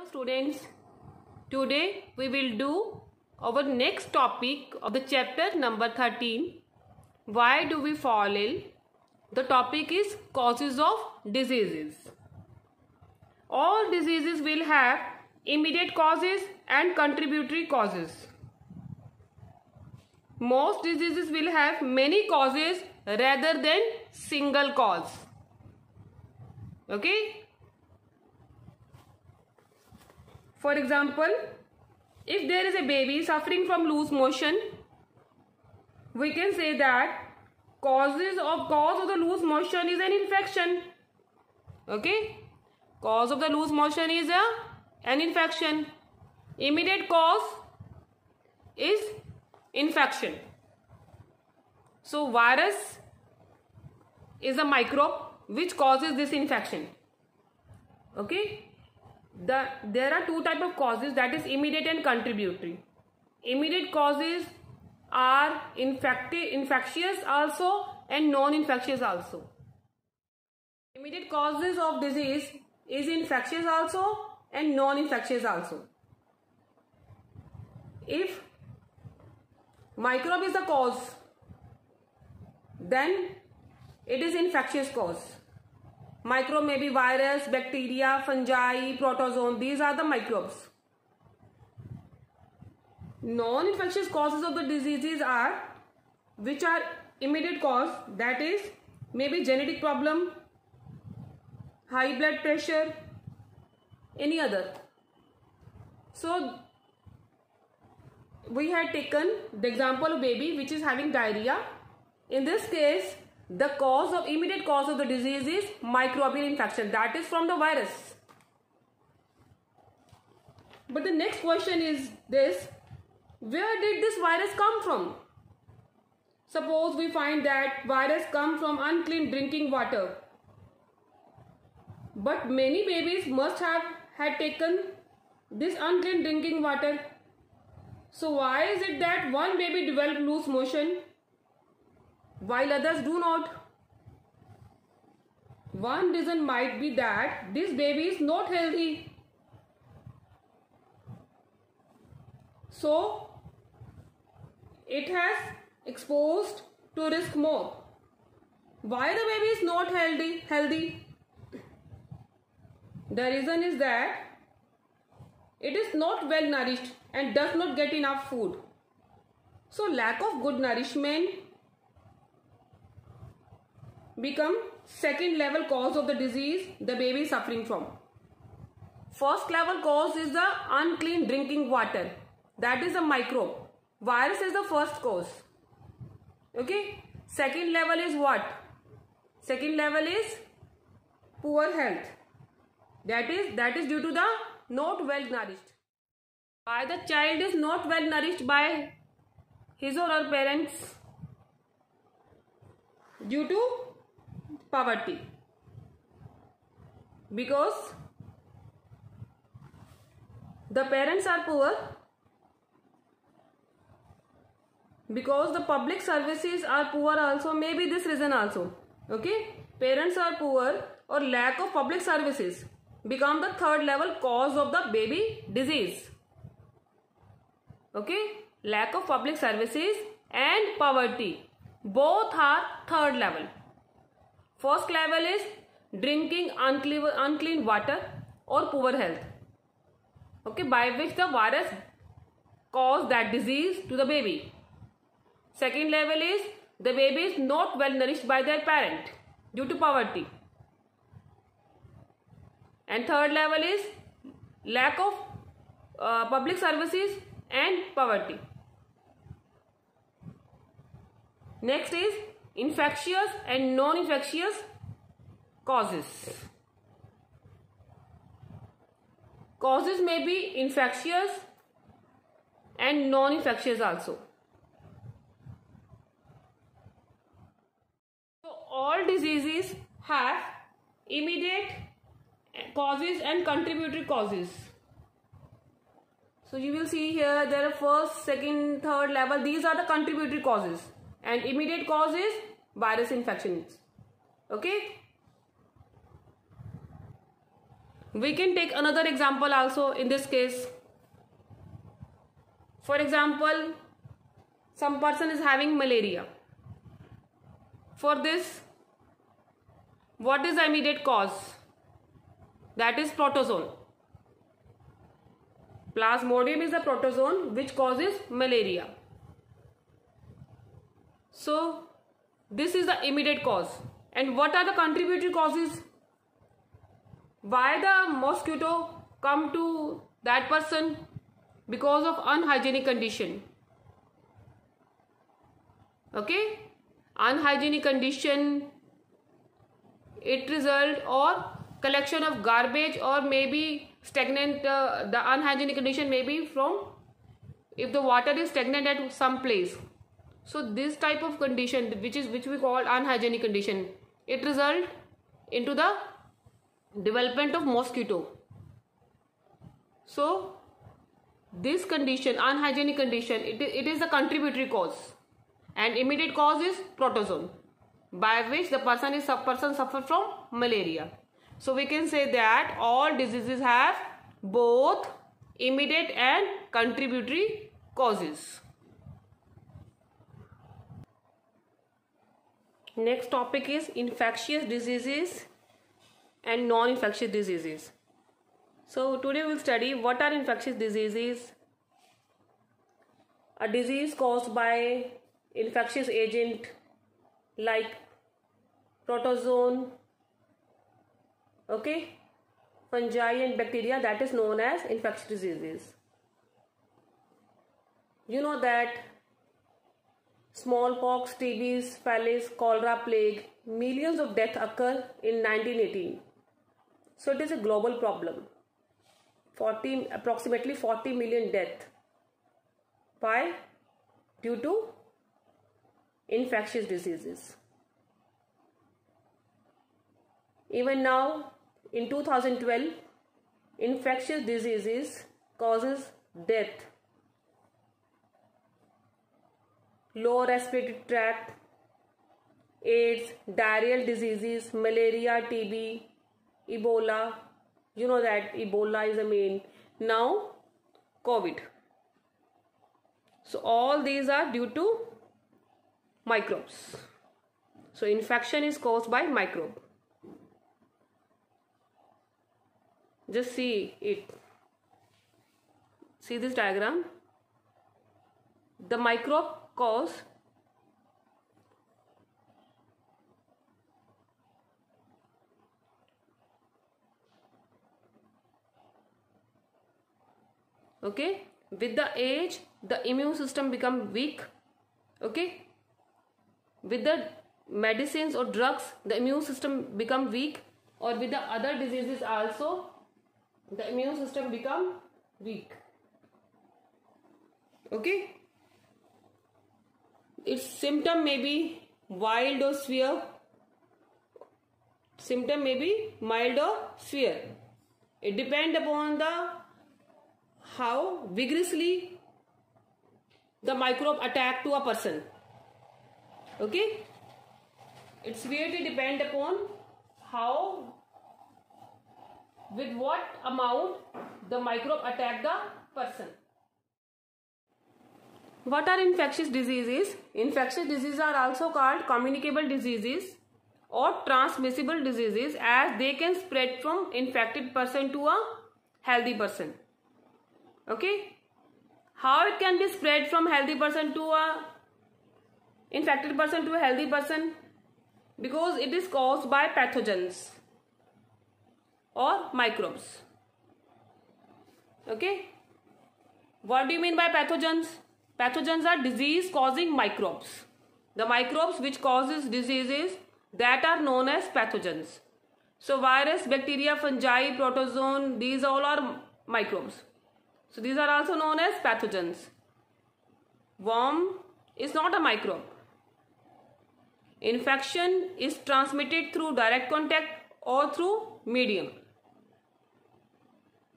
students, today we will do our next topic of the chapter number 13. Why do we fall ill? The topic is causes of diseases. All diseases will have immediate causes and contributory causes. Most diseases will have many causes rather than single cause. Okay? For example, if there is a baby suffering from loose motion, we can say that cause of the loose motion is an infection. Okay? Cause of the loose motion is an infection. Immediate cause is infection. So virus is a microbe which causes this infection. Okay? There are two types of causes, that is immediate and contributory. Immediate causes are infectious also and non-infectious also. Immediate causes of disease is infectious also and non-infectious also. If microbe is the cause, then it is infectious cause. Microbe may be virus, bacteria, fungi, protozoan. These are the microbes. Non-infectious causes of the diseases are, which are immediate cause, that is maybe genetic problem, high blood pressure, any other. So we had taken the example of baby which is having diarrhea. In this case, the immediate cause of the disease is microbial infection, that is from the virus. But the next question is this: where did this virus come from? Suppose we find that virus come from unclean drinking water. But many babies must have had taken this unclean drinking water. So why is it that one baby developed loose motion while others do not? One reason might be that this baby is not healthy. So it has exposed to risk more. Why the baby is not healthy? The reason is that it is not well nourished and does not get enough food. So lack of good nourishment become second level cause of the disease the baby is suffering from. First level cause is the unclean drinking water, that is a microbe. Virus is the first cause. Okay? Second level is what? Second level is poor health. That is due to the not well nourished. Why the child is not well nourished by his or her parents? Due to poverty. Because the parents are poor, because the public services are poor also, maybe this reason also. Okay? Parents are poor or lack of public services become the third level cause of the baby disease. Okay? Lack of public services and poverty, both are third level. First level is drinking unclean water or poor health. Okay? By which the virus cause that disease to the baby. Second level is the baby is not well nourished by their parent due to poverty. And third level is lack of public services and poverty. Next is infectious and non-infectious causes. Causes may be infectious and non-infectious also. So all diseases have immediate causes and contributory causes. So you will see here there are first, second, third level. These are the contributory causes. And immediate cause is virus infections. Okay? We can take another example also in this case. For example, some person is having malaria. For this, what is the immediate cause? That is protozoan. Plasmodium is a protozoan which causes malaria. So this is the immediate cause. And what are the contributory causes? Why the mosquito come to that person? Because of unhygienic condition. Okay, unhygienic condition, it result or collection of garbage, or maybe stagnant, the unhygienic condition may be from if the water is stagnant at some place. So this type of condition, which we call unhygienic condition, it result into the development of mosquito. So this condition, unhygienic condition, it is the contributory cause, and immediate cause is protozoan, by which the person suffer from malaria. So we can say that all diseases have both immediate and contributory causes. Next topic is infectious diseases and non-infectious diseases. So today we will study what are infectious diseases. A disease caused by infectious agent like protozoan, okay, fungi and bacteria, that is known as infectious diseases. You know that smallpox, TB, syphilis, cholera, plague, millions of deaths occur in 1918. So it is a global problem. Approximately 40 million deaths. Why? Due to infectious diseases. Even now, in 2012, infectious diseases causes death. Lower respiratory tract, AIDS, diarrheal diseases, malaria, TB, Ebola. You know that Ebola is the main. Now, COVID. So all these are due to microbes. So infection is caused by microbe. Just see it. See this diagram. The microbe cause okay, with the age the immune system become weak. Okay, with the medicines or drugs the immune system become weak, or with the other diseases also the immune system become weak. Okay, its symptom may be mild or severe. Symptom may be mild or severe. It depends upon the how vigorously the microbe attack to a person. Okay, its severity depend upon how, with what amount the microbe attack the person. What are infectious diseases? Infectious diseases are also called communicable diseases or transmissible diseases, as they can spread from infected person to a healthy person. Okay, how it can be spread from healthy person to a infected person to a healthy person? Because it is caused by pathogens or microbes. Okay, what do you mean by pathogens? Pathogens are disease causing microbes. The microbes which causes diseases, that are known as pathogens. So virus, bacteria, fungi, protozoan, these all are microbes. So these are also known as pathogens. Worm is not a microbe. Infection is transmitted through direct contact or through medium.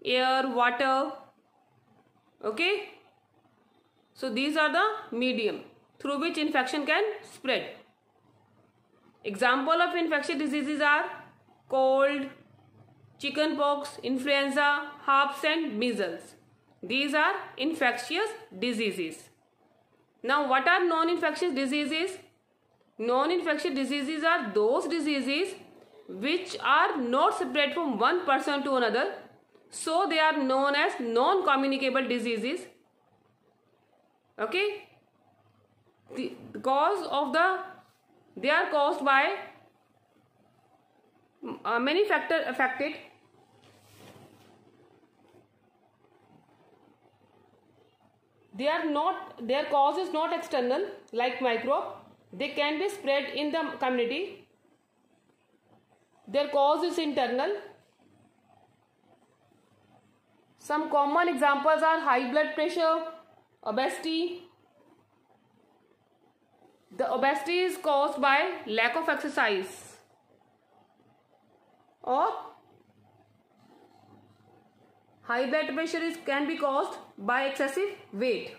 Air, water. Okay. So these are the medium through which infection can spread. Example of infectious diseases are cold, chickenpox, influenza, herpes and measles. These are infectious diseases. Now what are non-infectious diseases? Non-infectious diseases are those diseases which are not spread from one person to another. So they are known as non-communicable diseases. Okay? They are caused by many factors affected. Their cause is not external like microbe. They can be spread in the community. Their cause is internal. Some common examples are high blood pressure, obesity. The obesity is caused by lack of exercise, or high blood pressure can be caused by excessive weight.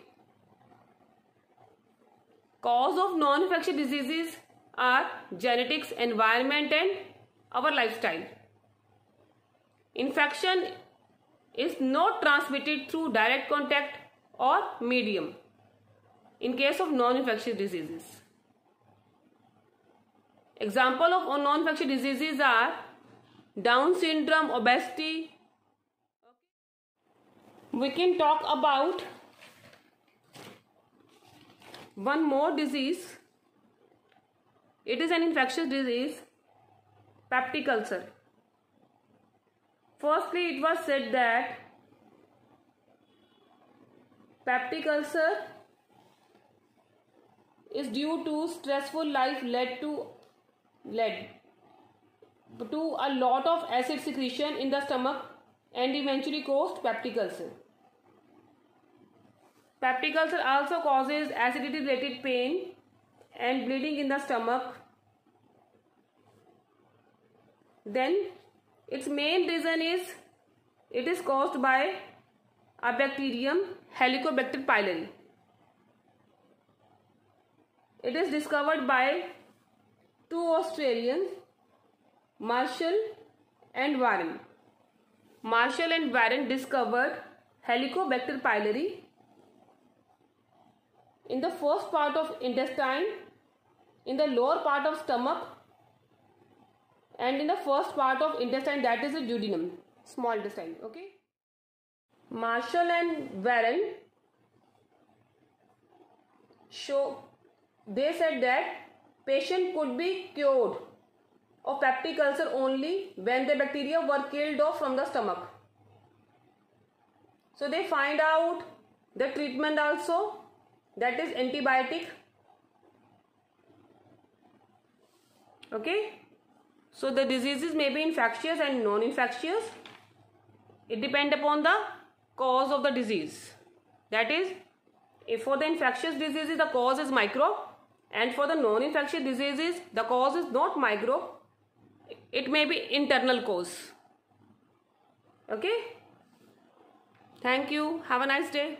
Cause of non-infectious diseases are genetics, environment and our lifestyle. Infection is not transmitted through direct contact or medium in case of non-infectious diseases. Example of non-infectious diseases are Down syndrome, obesity. We can talk about one more disease. It is an infectious disease, peptic ulcer. Firstly, it was said that peptic ulcer is due to stressful life led to a lot of acid secretion in the stomach and eventually caused peptic ulcer. Peptic ulcer also causes acidity related pain and bleeding in the stomach. Then its main reason is it is caused by a bacterium, Helicobacter pylori. It is discovered by two Australians, Marshall and Warren. Marshall and Warren discovered Helicobacter pylori in the first part of intestine, in the lower part of stomach, and in the first part of intestine, that is the duodenum, small intestine. Okay. Marshall and Warren they said that patient could be cured of peptic ulcer only when the bacteria were killed off from the stomach. So they find out the treatment also, that is antibiotic. Okay. So the diseases may be infectious and non-infectious. It depends upon the cause of the disease. That is, if for the infectious diseases the cause is microbe, and for the non-infectious diseases the cause is not microbe, it may be internal cause. Okay. Thank you. Have a nice day.